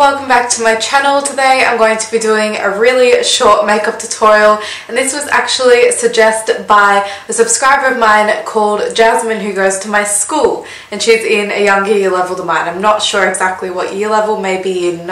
welcome back to my channel. Today I'm going to be doing a really short makeup tutorial, and this was actually suggested by a subscriber of mine called Jasmine, who goes to my school, and she's in a younger year level than mine. I'm not sure exactly what year level, maybe year 9,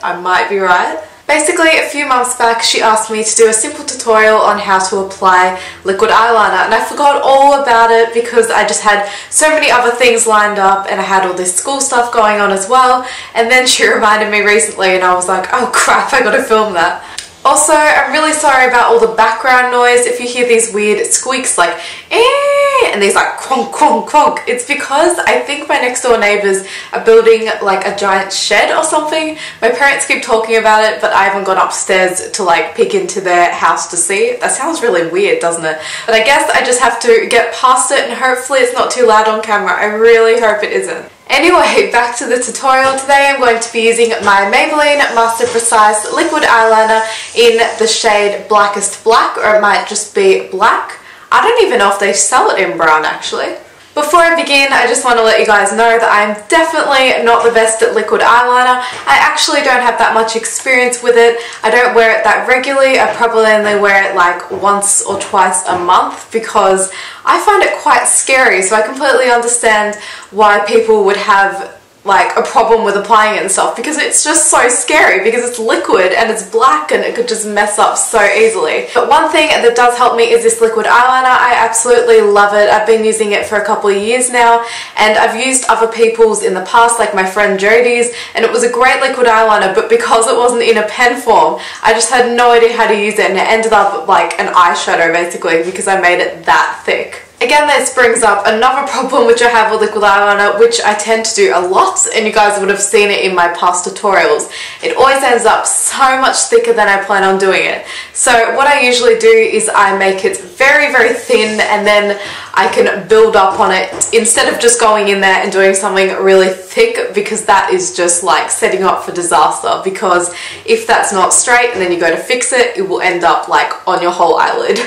I might be right. Basically, a few months back she asked me to do a simple tutorial on how to apply liquid eyeliner, and I forgot all about it because I just had so many other things lined up and I had all this school stuff going on as well. And then she reminded me recently and I was like, oh crap, I gotta film that. Also, I'm really sorry about all the background noise. If you hear these weird squeaks like eh, and these like cronk cronk cronk, it's because I think my next door neighbours are building like a giant shed or something. My parents keep talking about it, but I haven't gone upstairs to like peek into their house to see. That sounds really weird, doesn't it? But I guess I just have to get past it, and hopefully it's not too loud on camera. I really hope it isn't. Anyway, back to the tutorial. Today I'm going to be using my Maybelline Master Precise liquid eyeliner in the shade Blackest Black, or it might just be black. I don't even know if they sell it in brown actually. Before I begin, I just want to let you guys know that I'm definitely not the best at liquid eyeliner. I actually don't have that much experience with it. I don't wear it that regularly. I probably only wear it like once or twice a month because I find it quite scary. So I completely understand why people would have like a problem with applying it and stuff, because it's just so scary because it's liquid and it's black and it could just mess up so easily. But one thing that does help me is this liquid eyeliner. I absolutely love it. I've been using it for a couple of years now, and I've used other people's in the past, like my friend Jodie's, and it was a great liquid eyeliner, but because it wasn't in a pen form, I just had no idea how to use it, and it ended up like an eyeshadow basically because I made it that thick. Again, this brings up another problem which I have with liquid eyeliner, which I tend to do a lot, and you guys would have seen it in my past tutorials. It always ends up so much thicker than I plan on doing it. So what I usually do is I make it very, very thin, and then I can build up on it instead of just going in there and doing something really thick, because that is just like setting you up for disaster, because if that's not straight and then you go to fix it, it will end up like on your whole eyelid.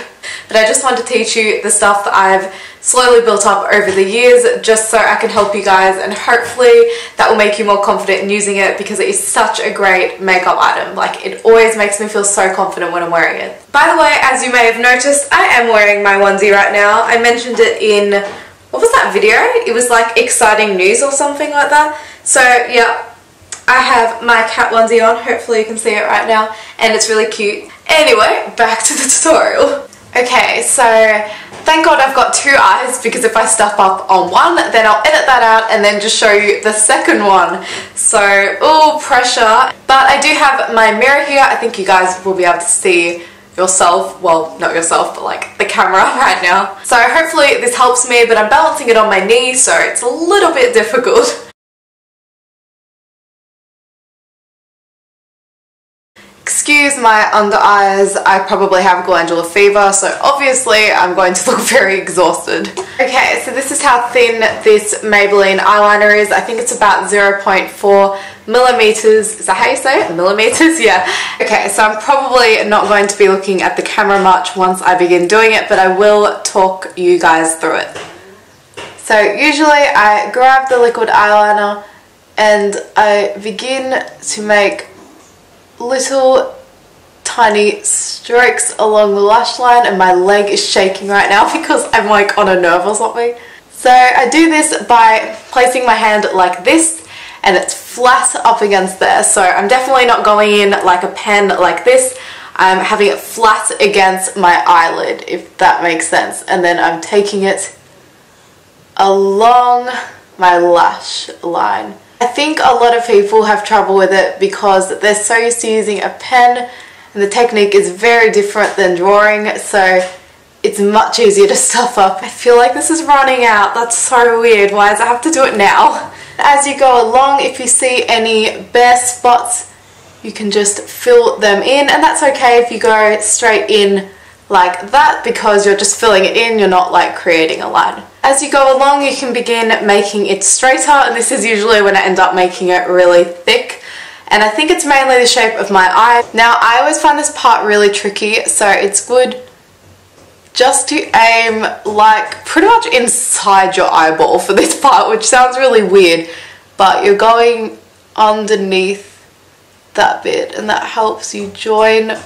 But I just want to teach you the stuff that I've slowly built up over the years, just so I can help you guys, and hopefully that will make you more confident in using it, because it is such a great makeup item. Like, it always makes me feel so confident when I'm wearing it. By the way, as you may have noticed, I am wearing my onesie right now. I mentioned it in, what was that video? It was like exciting news or something like that. So yeah, I have my cat onesie on. Hopefully you can see it right now, and it's really cute. Anyway, back to the tutorial. Okay, so thank God I've got 2 eyes, because if I stuff up on one, then I'll edit that out and then just show you the second one. So, oh, pressure. But I do have my mirror here. I think you guys will be able to see yourself, well, not yourself, but like the camera right now. So hopefully this helps me, but I'm balancing it on my knee, so it's a little bit difficult. Excuse my under eyes, I probably have glandular fever, so obviously I'm going to look very exhausted. Okay, so this is how thin this Maybelline eyeliner is. I think it's about 0.4 millimeters. Is that how you say it? Millimeters? Yeah. Okay, so I'm probably not going to be looking at the camera much once I begin doing it, but I will talk you guys through it. So usually I grab the liquid eyeliner and I begin to make little tiny strokes along the lash line, and my leg is shaking right now because I'm like on a nerve or something. So I do this by placing my hand like this, and it's flat up against there. So I'm definitely not going in like a pen like this. I'm having it flat against my eyelid, if that makes sense, and then I'm taking it along my lash line. I think a lot of people have trouble with it because they're so used to using a pen, and the technique is very different than drawing, so it's much easier to stuff up. I feel like this is running out. That's so weird. Why does I have to do it now? As you go along, if you see any bare spots, you can just fill them in, and that's okay if you go straight in like that, because you're just filling it in, you're not like creating a line. As you go along, you can begin making it straighter, and this is usually when I end up making it really thick, and I think it's mainly the shape of my eye. Now, I always find this part really tricky, so it's good just to aim like pretty much inside your eyeball for this part, which sounds really weird, but you're going underneath that bit, and that helps you join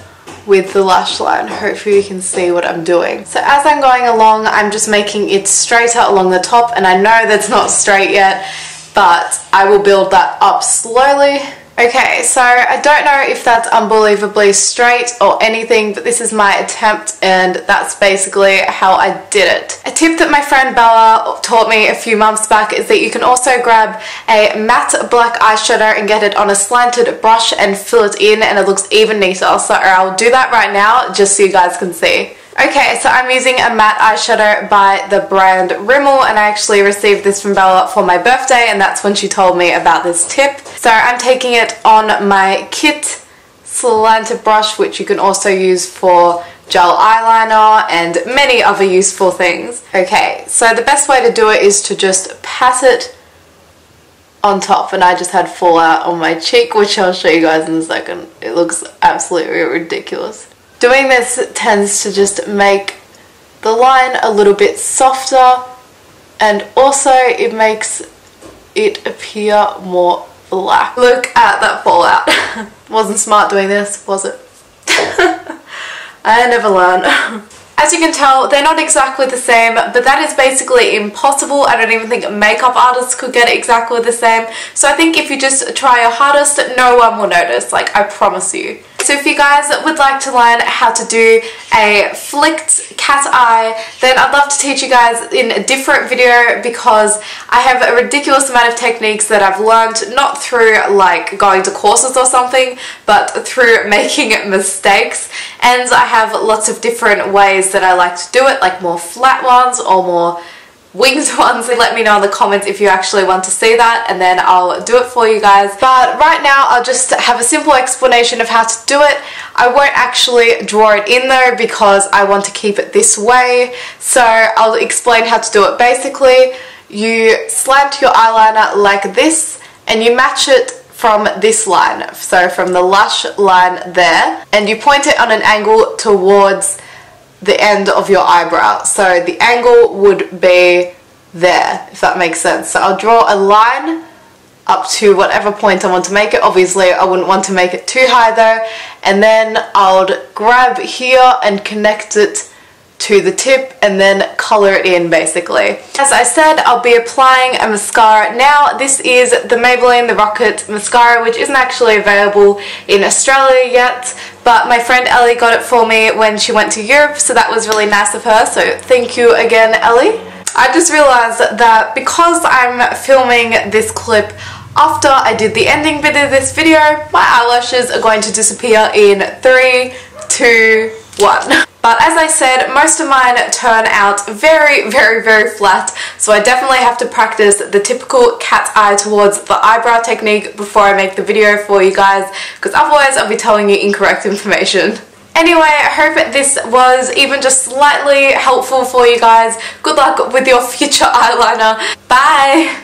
with the lash line. Hopefully you can see what I'm doing. So as I'm going along, I'm just making it straighter along the top, and I know that's not straight yet, but I will build that up slowly. Okay, so I don't know if that's unbelievably straight or anything, but this is my attempt, and that's basically how I did it. A tip that my friend Bella taught me a few months back is that you can also grab a matte black eyeshadow and get it on a slanted brush and fill it in, and it looks even neater. So I'll do that right now just so you guys can see. Okay, so I'm using a matte eyeshadow by the brand Rimmel, and I actually received this from Bella for my birthday, and that's when she told me about this tip. So I'm taking it on my Kit slanted brush, which you can also use for gel eyeliner and many other useful things. Okay, so the best way to do it is to just pat it on top, and I just had fallout on my cheek, which I'll show you guys in a second. It looks absolutely ridiculous. Doing this tends to just make the line a little bit softer, and also it makes it appear more black. Look at that fallout. Wasn't smart doing this, was it? I never learn. As you can tell, they're not exactly the same, but that is basically impossible. I don't even think makeup artists could get it exactly the same. So I think if you just try your hardest, no one will notice, like, I promise you. So if you guys would like to learn how to do a flicked cat eye, then I'd love to teach you guys in a different video, because I have a ridiculous amount of techniques that I've learned, not through like going to courses or something, but through making mistakes. And I have lots of different ways that I like to do it, like more flat ones or more winged ones. Let me know in the comments if you actually want to see that, and then I'll do it for you guys. But right now I'll just have a simple explanation of how to do it. I won't actually draw it in though, because I want to keep it this way, so I'll explain how to do it. Basically, you slant your eyeliner like this, and you match it from this line, so from the lash line there, and you point it on an angle towards the end of your eyebrow. So the angle would be there, if that makes sense. So I'll draw a line up to whatever point I want to make it. Obviously I wouldn't want to make it too high though, and then I'll grab here and connect it to the tip and then colour it in basically. As I said, I'll be applying a mascara now. This is the Maybelline The Rocket Mascara, which isn't actually available in Australia yet, but my friend Ellie got it for me when she went to Europe, so that was really nice of her, so thank you again, Ellie. I just realised that because I'm filming this clip after I did the ending bit of this video, my eyelashes are going to disappear in 3, 2, 1. But as I said, most of mine turn out very, very, very flat, so I definitely have to practice the typical cat's eye towards the eyebrow technique before I make the video for you guys, because otherwise I'll be telling you incorrect information. Anyway, I hope this was even just slightly helpful for you guys. Good luck with your future eyeliner. Bye!